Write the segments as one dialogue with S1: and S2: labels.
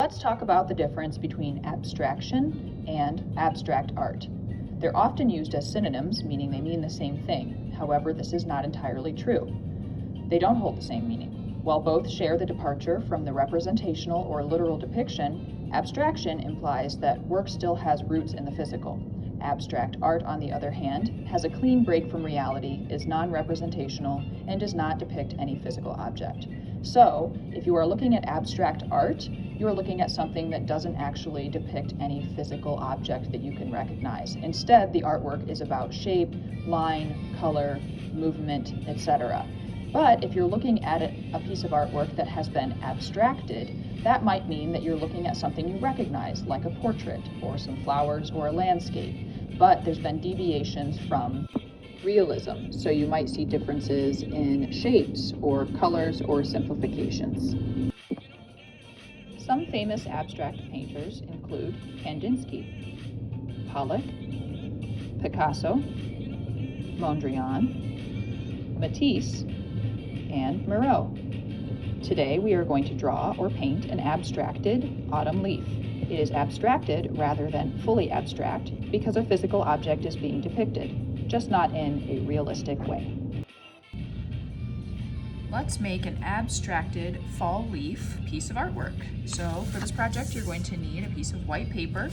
S1: Let's talk about the difference between abstraction and abstract art. They're often used as synonyms, meaning they mean the same thing. However, this is not entirely true. They don't hold the same meaning. While both share the departure from the representational or literal depiction, abstraction implies that work still has roots in the physical. Abstract art, on the other hand, has a clean break from reality, is non-representational, and does not depict any physical object. So, if you are looking at abstract art, you are looking at something that doesn't actually depict any physical object that you can recognize. Instead, the artwork is about shape, line, color, movement, etc. But if you're looking at a piece of artwork that has been abstracted, that might mean that you're looking at something you recognize, like a portrait, or some flowers, or a landscape. But there's been deviations from realism, so you might see differences in shapes, or colors, or simplifications. Some famous abstract painters include Kandinsky, Pollock, Picasso, Mondrian, Matisse, and Moreau. Today we are going to draw or paint an abstracted autumn leaf. It is abstracted rather than fully abstract because a physical object is being depicted, just not in a realistic way. Let's make an abstracted fall leaf piece of artwork. So for this project, you're going to need a piece of white paper,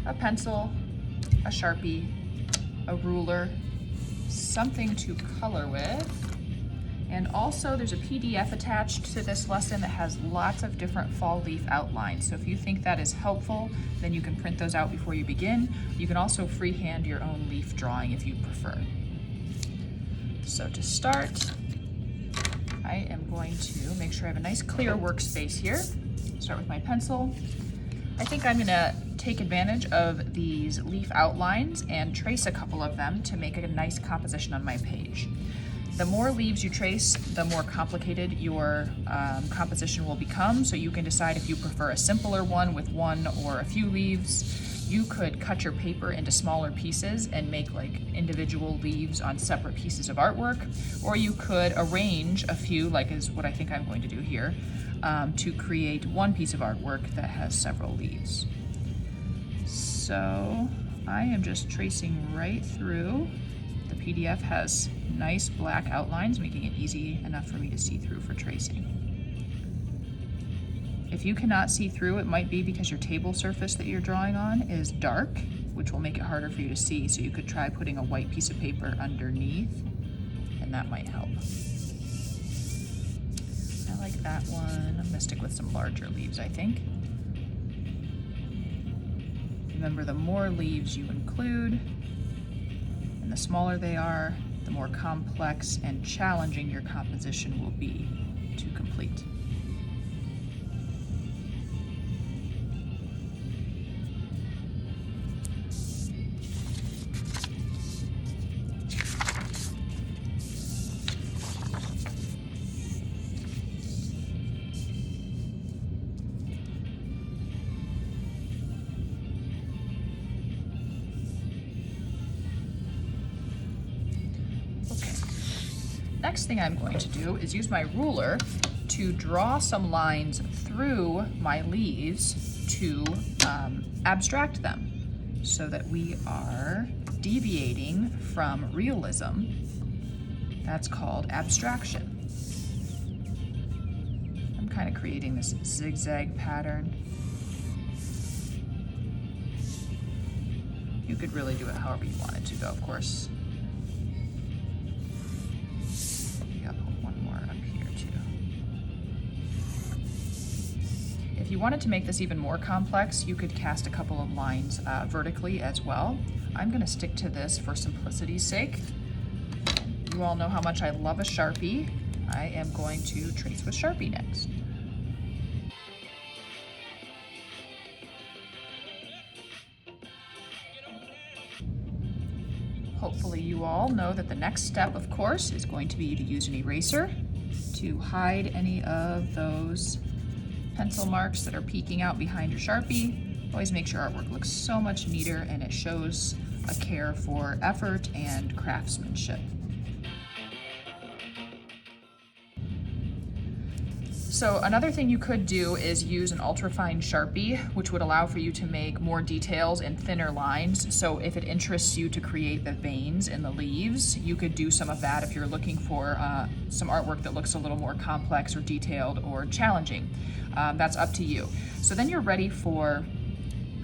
S1: a pencil, a Sharpie, a ruler, something to color with, and also there's a PDF attached to this lesson that has lots of different fall leaf outlines. So if you think that is helpful, then you can print those out before you begin. You can also freehand your own leaf drawing if you prefer. So to start, I am going to make sure I have a nice clear workspace here. Start with my pencil. I think I'm gonna take advantage of these leaf outlines and trace a couple of them to make a nice composition on my page. The more leaves you trace, the more complicated your composition will become, so you can decide if you prefer a simpler one with one or a few leaves. You could cut your paper into smaller pieces and make like individual leaves on separate pieces of artwork, or you could arrange a few, like is what I think I'm going to do here, to create one piece of artwork that has several leaves. So I am just tracing right through. The PDF has nice black outlines, making it easy enough for me to see through for tracing. If you cannot see through, it might be because your table surface that you're drawing on is dark, which will make it harder for you to see, so you could try putting a white piece of paper underneath, and that might help. I like that one. I'm gonna stick with some larger leaves, I think. Remember, the more leaves you include, and the smaller they are, the more complex and challenging your composition will be to complete. Next thing I'm going to do is use my ruler to draw some lines through my leaves to abstract them so that we are deviating from realism. That's called abstraction. I'm kind of creating this zigzag pattern. You could really do it however you wanted to, though, of course. If you wanted to make this even more complex, you could cast a couple of lines vertically as well. I'm going to stick to this for simplicity's sake. You all know how much I love a Sharpie. I am going to trace with Sharpie next. Hopefully you all know that the next step, of course, is going to be to use an eraser to hide any of those pencil marks that are peeking out behind your Sharpie. Always make sure artwork looks so much neater and it shows a care for effort and craftsmanship. So another thing you could do is use an ultrafine Sharpie, which would allow for you to make more details in thinner lines. So if it interests you to create the veins in the leaves, you could do some of that if you're looking for some artwork that looks a little more complex or detailed or challenging. That's up to you. So then you're ready for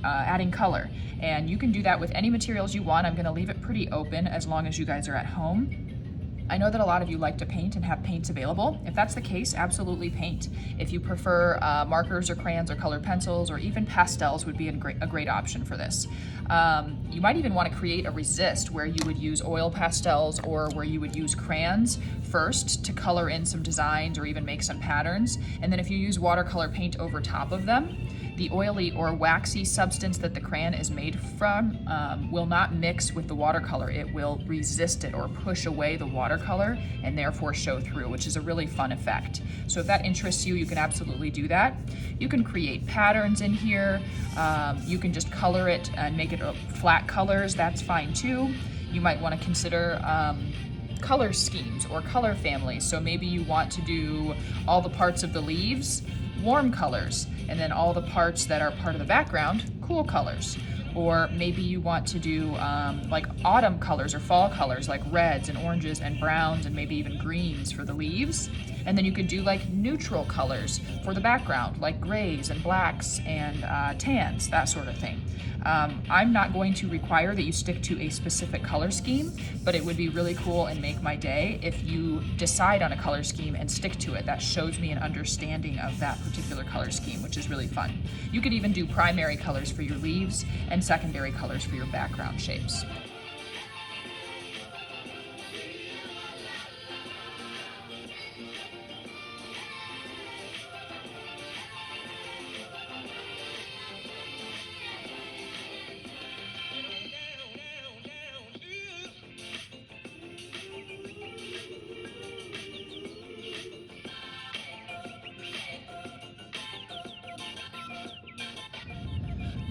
S1: adding color. And you can do that with any materials you want. I'm gonna leave it pretty open as long as you guys are at home. I know that a lot of you like to paint and have paints available. If that's the case, absolutely paint. If you prefer markers or crayons or colored pencils or even pastels would be a great option for this. You might even want to create a resist where you would use oil pastels or where you would use crayons first to color in some designs or even make some patterns. And then if you use watercolor paint over top of them, the oily or waxy substance that the crayon is made from will not mix with the watercolor. It will resist it or push away the watercolor and therefore show through, which is a really fun effect. So if that interests you, you can absolutely do that. You can create patterns in here. You can just color it and make it flat colors. That's fine too. You might want to consider color schemes or color families. So maybe you want to do all the parts of the leaves warm colors, and then all the parts that are part of the background, cool colors. Or maybe you want to do like autumn colors or fall colors, like reds and oranges and browns and maybe even greens for the leaves. And then you could do like neutral colors for the background, like grays and blacks and tans, that sort of thing. I'm not going to require that you stick to a specific color scheme, but it would be really cool and make my day if you decide on a color scheme and stick to it. That shows me an understanding of that particular color scheme, which is really fun. You could even do primary colors for your leaves and secondary colors for your background shapes.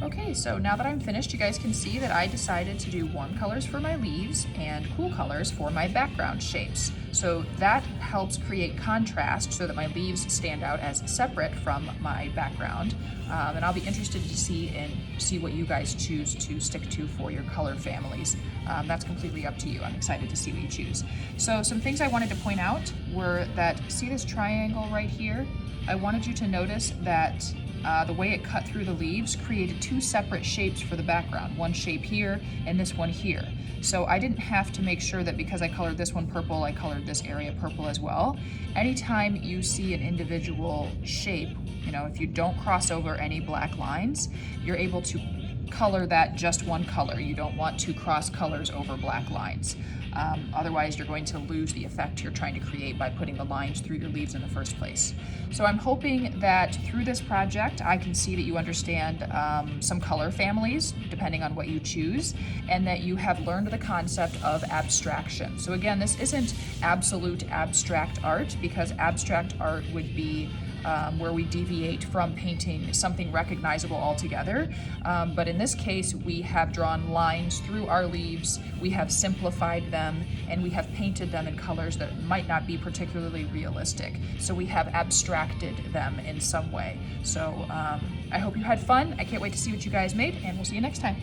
S1: Okay, so now that I'm finished, you guys can see that I decided to do warm colors for my leaves and cool colors for my background shapes. So that helps create contrast so that my leaves stand out as separate from my background. And I'll be interested to see what you guys choose to stick to for your color families. That's completely up to you. I'm excited to see what you choose. So some things I wanted to point out were that, see this triangle right here? I wanted you to notice that the way it cut through the leaves created two separate shapes for the background, one shape here and this one here. So I didn't have to make sure that because I colored this one purple, I colored this area purple as well. Anytime you see an individual shape, you know, if you don't cross over any black lines, you're able to color that just one color. You don't want to cross colors over black lines. Otherwise, you're going to lose the effect you're trying to create by putting the lines through your leaves in the first place. So I'm hoping that through this project, I can see that you understand some color families, depending on what you choose, and that you have learned the concept of abstraction. So again, this isn't absolute abstract art, because abstract art would be where we deviate from painting something recognizable altogether. But in this case, we have drawn lines through our leaves, we have simplified them, and we have painted them in colors that might not be particularly realistic. So we have abstracted them in some way. So I hope you had fun. I can't wait to see what you guys made, and we'll see you next time.